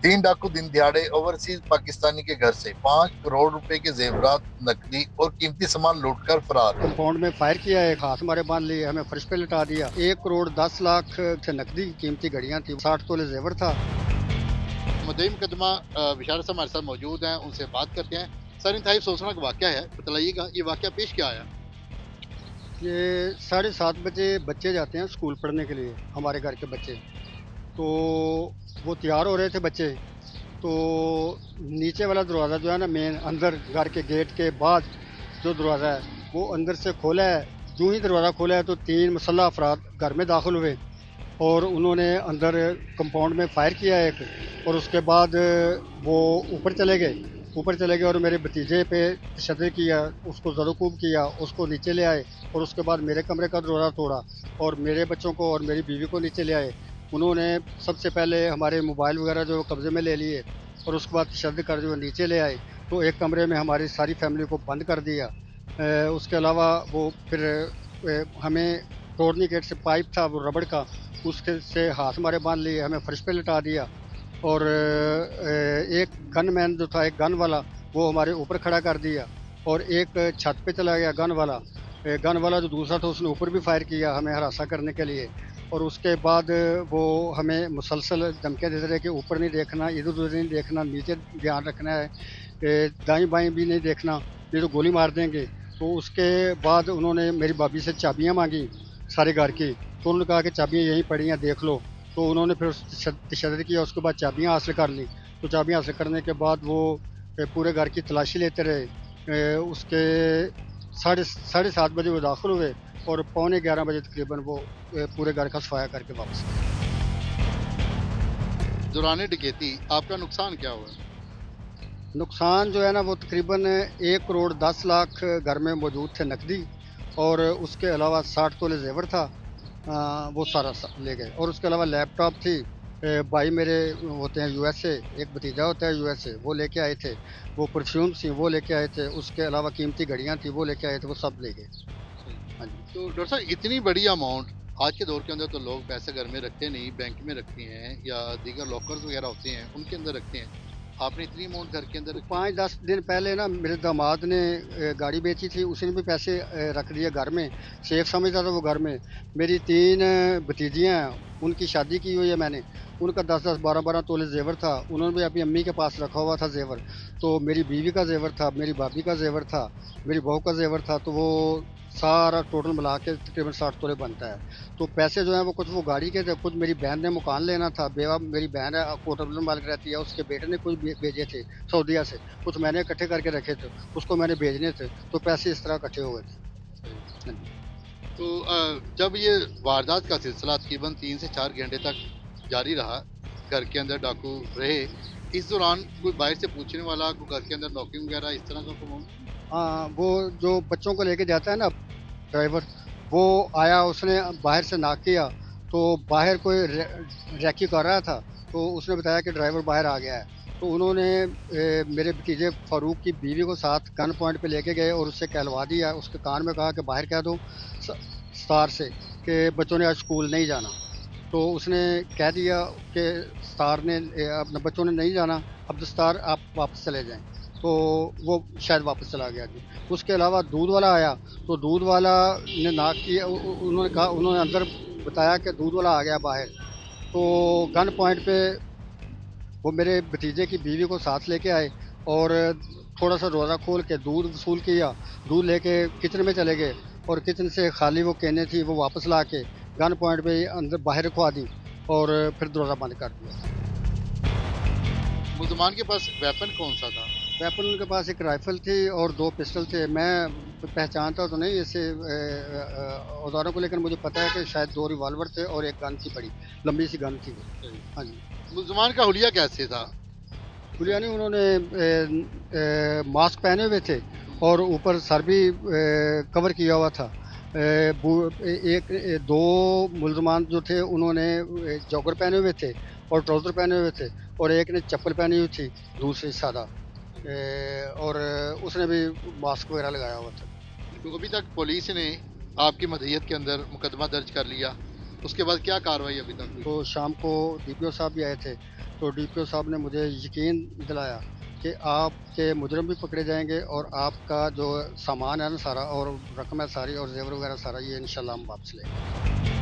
तीन डाकू दिन दिहाड़े ओवरसीज पाकिस्तानी के घर से 5 करोड़ रुपए के जेवरात, नकदी और कीमती सामान लूटकर फरार। कंपाउंड में फायर किया, एक हाथ हमारे बांध लिए, हमें फर्श पे लिटा दिया। 1 करोड़ 10 लाख थे नकदी, कीमती घड़ियां थी, 60 तोले जेवर था। मुद्दई मुकदमा बिशारत साहब हमारे साथ मौजूद हैं, उनसे बात करते हैं। सर, इंतहाई अफसोसनाक वाकया है, बतलाइएगा ये वाकया पेश क्या आया? ये 7:30 बजे बच्चे जाते हैं स्कूल पढ़ने के लिए, हमारे घर के बच्चे। तो वो तैयार हो रहे थे बच्चे। तो नीचे वाला दरवाज़ा जो है ना, मेन अंदर घर के गेट के बाद जो दरवाज़ा है वो अंदर से खोला है। जो ही दरवाज़ा खोला है तो 3 मुसल्लह अफराद घर में दाखिल हुए और उन्होंने अंदर कंपाउंड में फायर किया एक। और उसके बाद वो ऊपर चले गए और मेरे भतीजे पे तशद्दुद किया, उसको ज़रोकूब किया, उसको नीचे ले आए। और उसके बाद मेरे कमरे का दरवाज़ा तोड़ा और मेरे बच्चों को और मेरी बीवी को नीचे ले आए। उन्होंने सबसे पहले हमारे मोबाइल वगैरह जो कब्ज़े में ले लिए और उसके बाद तशद्दुद कर जो नीचे ले आए। तो एक कमरे में हमारी सारी फैमिली को बंद कर दिया। उसके अलावा वो फिर हमें टोर्नी गेट से पाइप था वो रबड़ का, उसके से हाथ हमारे बांध लिए, हमें फर्श पे लिटा दिया। और एक गन मैन जो था, एक गन वाला, वो हमारे ऊपर खड़ा कर दिया। और एक छत पे चला गया गन वाला जो दूसरा था उसने ऊपर भी फायर किया हमें हरासा करने के लिए। और उसके बाद वो हमें मुसलसल धमकियाँ देते रहे कि ऊपर नहीं देखना, इधर उधर नहीं देखना, नीचे ध्यान रखना है, दाएं बाएं भी नहीं देखना, नहीं तो गोली मार देंगे। तो उसके बाद उन्होंने मेरी भाभी से चाबियाँ मांगी सारे घर की। तो उन्होंने कहा कि चाबियाँ यहीं पड़ी हैं, देख लो। तो उन्होंने फिर तशद्दुद किया, उसके बाद चाबियाँ हासिल कर ली। तो चाबियाँ हासिल करने के बाद वो पूरे घर की तलाशी लेते रहे। उसके साढ़े 7 बजे वो दाखिल हुए और पौने 11 बजे तकरीबन वो पूरे घर का सफाया करके वापस गए। दौरान डकैती आपका नुकसान क्या हुआ? नुकसान जो है ना वो तकरीबन 1 करोड़ 10 लाख घर में मौजूद थे नकदी। और उसके अलावा 60 तोले जेवर था। वो सारा ले गए। और उसके अलावा लैपटॉप थी। भाई मेरे होते हैं यूएसए, एक भतीजा होता है यूएसए, वो लेके आए थे। वो परफ्यूम्स थी वो लेके आए थे। उसके अलावा कीमती घड़ियां थी वो लेके आए थे, वो सब ले गए। हाँ जी। तो डॉक्टर साहब, इतनी बड़ी अमाउंट आज के दौर के अंदर तो लोग पैसे घर में रखते नहीं, बैंक में रखते हैं या दीगर लॉकर्स वगैरह होते हैं उनके अंदर रखते हैं। आपने इतनी अमाउंट घर के अंदर तो रखी? 5-10 दिन पहले ना मेरे दामाद ने गाड़ी बेची थी, उसने भी पैसे रख दिए घर में। सेफ समझता था वो घर में। मेरी 3 भतीजियाँ हैं, उनकी शादी की हुई है मैंने। उनका 10-10 12-12 तोले जेवर था, उन्होंने भी अपनी अम्मी के पास रखा हुआ था जेवर। तो मेरी बीवी का जेवर था, मेरी भाभी का जेवर था, मेरी बहू का जेवर था। तो वो सारा टोटल मिला के तकरीबन 60 तोले बनता है। तो पैसे जो हैं वो कुछ वो गाड़ी के थे, कुछ मेरी बहन ने मकान लेना था, बेवा मेरी बहन है कोटरबल मालिक रहती है, उसके बेटे ने कुछ भेजे थे सऊदीया से, कुछ मैंने इकट्ठे करके रखे थे, उसको मैंने भेजने थे। तो पैसे इस तरह इकट्ठे हुए थे। हाँ जी। तो जब ये वारदात का सिलसिला तकरीबन 3 से 4 घंटे तक जारी रहा, घर के अंदर डाकू रहे, इस दौरान कोई बाहर से पूछने वाला, कोई घर के अंदर नॉकिंग वगैरह इस तरह का कोई मामला? हाँ, वो जो बच्चों को लेके जाता है ना ड्राइवर, वो आया, उसने बाहर से नॉक किया। तो बाहर कोई रैकी कर रहा था, तो उसने बताया कि ड्राइवर बाहर आ गया है। तो उन्होंने मेरे भतीजे फारूक की बीवी को साथ गन पॉइंट पे लेके गए और उससे कहलवा दिया, उसके कान में कहा कि बाहर कह दो सतार से कि बच्चों ने आज स्कूल नहीं जाना। तो उसने कह दिया कि सतार ने अपने बच्चों ने नहीं जाना, अब दस्तार आप वापस चले जाएं। तो वो शायद वापस चला गया जी। उसके अलावा दूध वाला आया, तो दूध वाला ने नाक किया, उन्होंने कहा, उन्होंने अंदर बताया कि दूध वाला आ गया बाहर। तो गन पॉइंट पे वो मेरे भतीजे की बीवी को साथ लेके आए और थोड़ा सा रोज़ा खोल के दूध वसूल किया। दूध लेके किचन में चले गए और किचन से खाली वो केने थी वो वापस ला के गन पॉइंट पे अंदर बाहर रखवा दी और फिर दरवाज़ा बंद कर दिया। मुसलमान के पास वेपन कौन सा था? वेपन उनके पास एक राइफल थी और 2 पिस्टल थे। मैं पहचानता तो नहीं ऐसे औजारों को, लेकिन मुझे पता है कि शायद 2 रिवॉल्वर थे और एक गन थी, बड़ी लंबी सी गन थी वो। हाँ जी। मुसलमान का हुलिया कैसे था? हुलियानी उन्होंने मास्क पहने हुए थे और ऊपर सर भी कवर किया हुआ था। एक दो मुल्जमान जो थे उन्होंने जॉगर पहने हुए थे और ट्राउज़र पहने हुए थे और एक ने चप्पल पहनी हुई थी दूसरी सादा। और उसने भी मास्क वगैरह लगाया हुआ था। तो अभी तक पुलिस ने आपकी मदहियत के अंदर मुकदमा दर्ज कर लिया, उसके बाद क्या कार्रवाई अभी तक हुई? तो शाम को डीपीओ साहब भी आए थे, तो डीपीओ साहब ने मुझे यकीन दिलाया कि आपके मुजरिम भी पकड़े जाएंगे और आपका जो सामान है ना सारा और रकम है सारी और जेवर वगैरह सारा ये इंशाल्लाह हम वापस लेंगे।